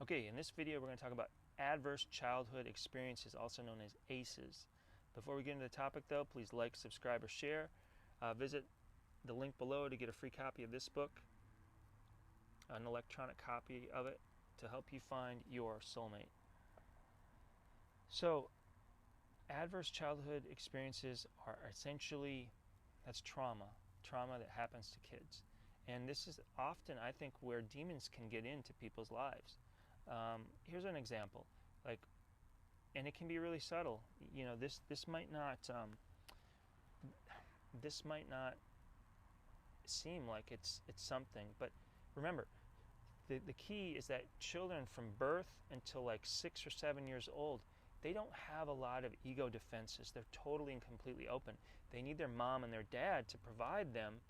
Okay, in this video we're going to talk about adverse childhood experiences, also known as ACEs. Before we get into the topic though, please like, subscribe, or share. Visit the link below to get a free copy of this book, an electronic copy of it, to help you find your soulmate. So, adverse childhood experiences are essentially, that's trauma that happens to kids. And this is often, I think, where demons can get into people's lives. Here's an example, and it can be really subtle. You know, this might not seem like it's something, but remember, the key is that children from birth until like 6 or 7 years old, they don't have a lot of ego defenses. They're totally and completely open. They need their mom and their dad to provide them,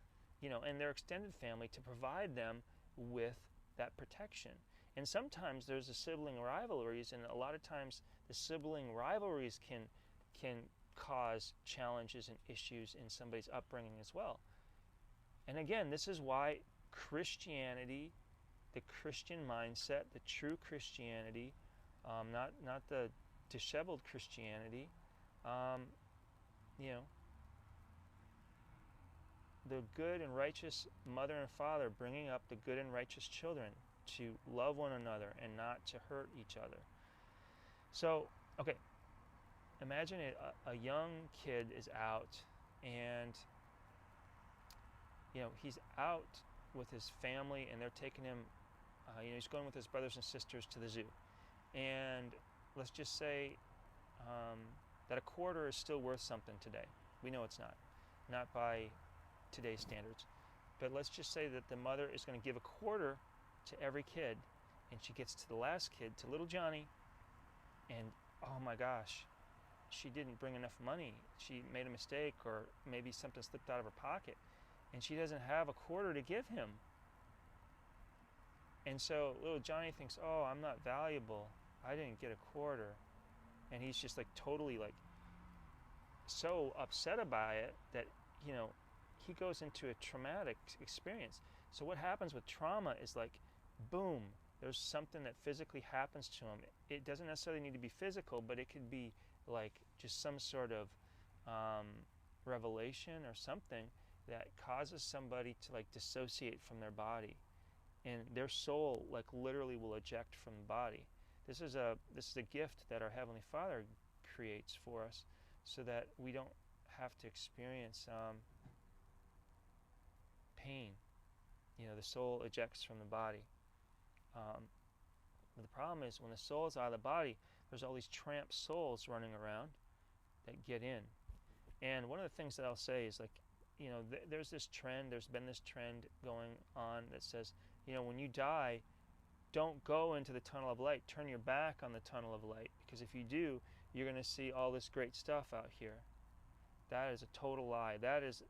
you know, and their extended family to provide them with that protection. And sometimes there's a sibling rivalries, and a lot of times the sibling rivalries can cause challenges and issues in somebody's upbringing as well. And again, this is why Christianity, the Christian mindset, the true Christianity, not the disheveled Christianity, you know, the good and righteous mother and father bringing up the good and righteous children to love one another and not to hurt each other. So, okay, imagine a young kid is out, and you know, he's out with his family, and they're taking him, you know, he's going with his brothers and sisters to the zoo. And let's just say that a quarter is still worth something today. We know it's not by today's standards. But let's just say that the mother is going to give a quarter to every kid, and she gets to the last kid, to little Johnny, and oh my gosh, she didn't bring enough money. She made a mistake, or maybe something slipped out of her pocket, and she doesn't have a quarter to give him. And so little Johnny thinks, oh, I'm not valuable. I didn't get a quarter. And he's just like totally like so upset about it that, you know, he goes into a traumatic experience. So what happens with trauma is like, boom, there's something that physically happens to him. It doesn't necessarily need to be physical, but it could be like just some sort of revelation or something that causes somebody to like dissociate from their body, and their soul like literally will eject from the body. This is a gift that our Heavenly Father creates for us, so that we don't have to experience pain. You know, the soul ejects from the body. But the problem is, when the soul is out of the body, there's all these tramp souls running around that get in. And one of the things that I'll say is, like, you know, there's been this trend going on that says, you know, when you die, don't go into the tunnel of light. Turn your back on the tunnel of light, because if you do, you're going to see all this great stuff out here. That is a total lie. That is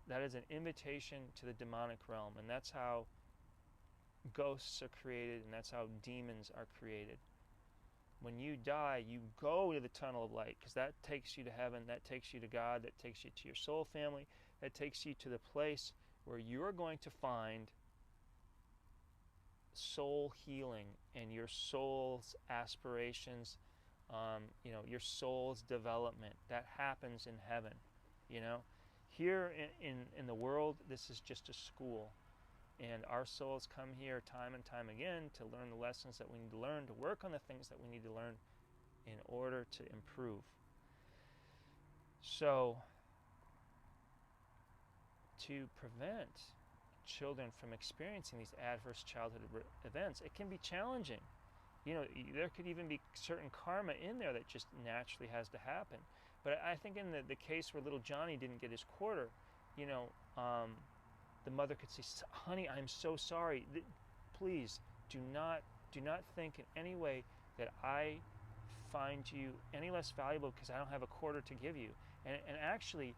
an invitation to the demonic realm, and that's how ghosts are created, and that's how demons are created. When you die, you go to the tunnel of light, because that takes you to heaven, that takes you to God, that takes you to your soul family, that takes you to the place where you're going to find soul healing and your soul's aspirations, you know, your soul's development. That happens in heaven, you know. Here in the world, this is just a school. And our souls come here time and time again to learn the lessons that we need to learn, to work on the things that we need to learn in order to improve. So, to prevent children from experiencing these adverse childhood events, it can be challenging. You know, there could even be certain karma in there that just naturally has to happen. But I think in the case where little Johnny didn't get his quarter, you know, the mother could say, honey, I'm so sorry. Please do not think in any way that I find you any less valuable because I don't have a quarter to give you. And actually,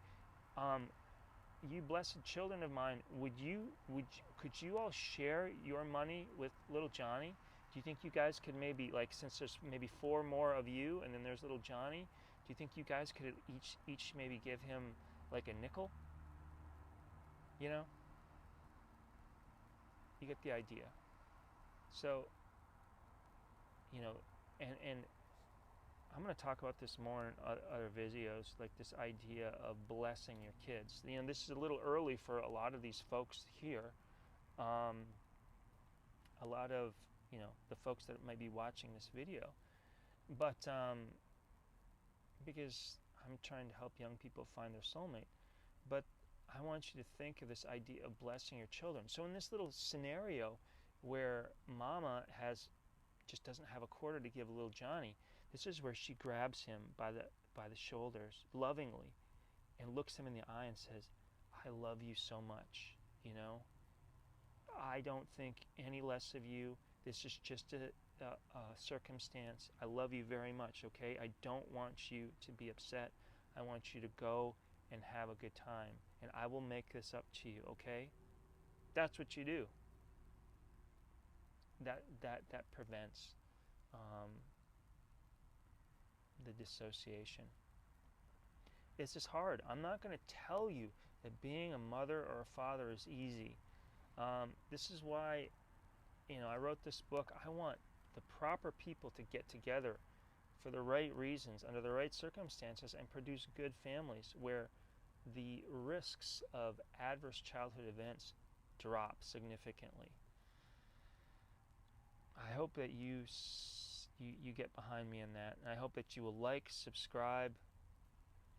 you blessed children of mine, could you all share your money with little Johnny? Do you think you guys could maybe, like, since there's maybe 4 more of you and then there's little Johnny, do you think you guys could each maybe give him like a nickel? You know? You get the idea. So you know, and I'm going to talk about this more in other videos, like this idea of blessing your kids. You know, this is a little early for a lot of these folks here. A lot of, you know, the folks that might be watching this video. But because I'm trying to help young people find their soulmate. But I want you to think of this idea of blessing your children. So in this little scenario where mama just doesn't have a quarter to give little Johnny, this is where she grabs him by the shoulders lovingly and looks him in the eye and says, I love you so much, you know. I don't think any less of you. This is just a circumstance. I love you very much, okay? I don't want you to be upset. I want you to go and have a good time, and I will make this up to you, okay? That's what you do. That prevents the dissociation. It's just hard. I'm not going to tell you that being a mother or a father is easy. This is why, you know, I wrote this book. I want the proper people to get together for the right reasons, under the right circumstances, and produce good families where the risks of adverse childhood events drop significantly. I hope that you get behind me in that, and I hope that you will like, subscribe,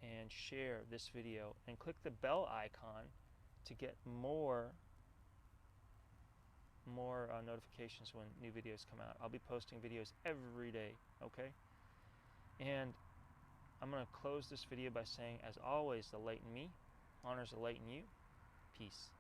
and share this video, and click the bell icon to get more notifications when new videos come out. I'll be posting videos every day, okay? And I'm going to close this video by saying, as always, the light in me honors the light in you. Peace.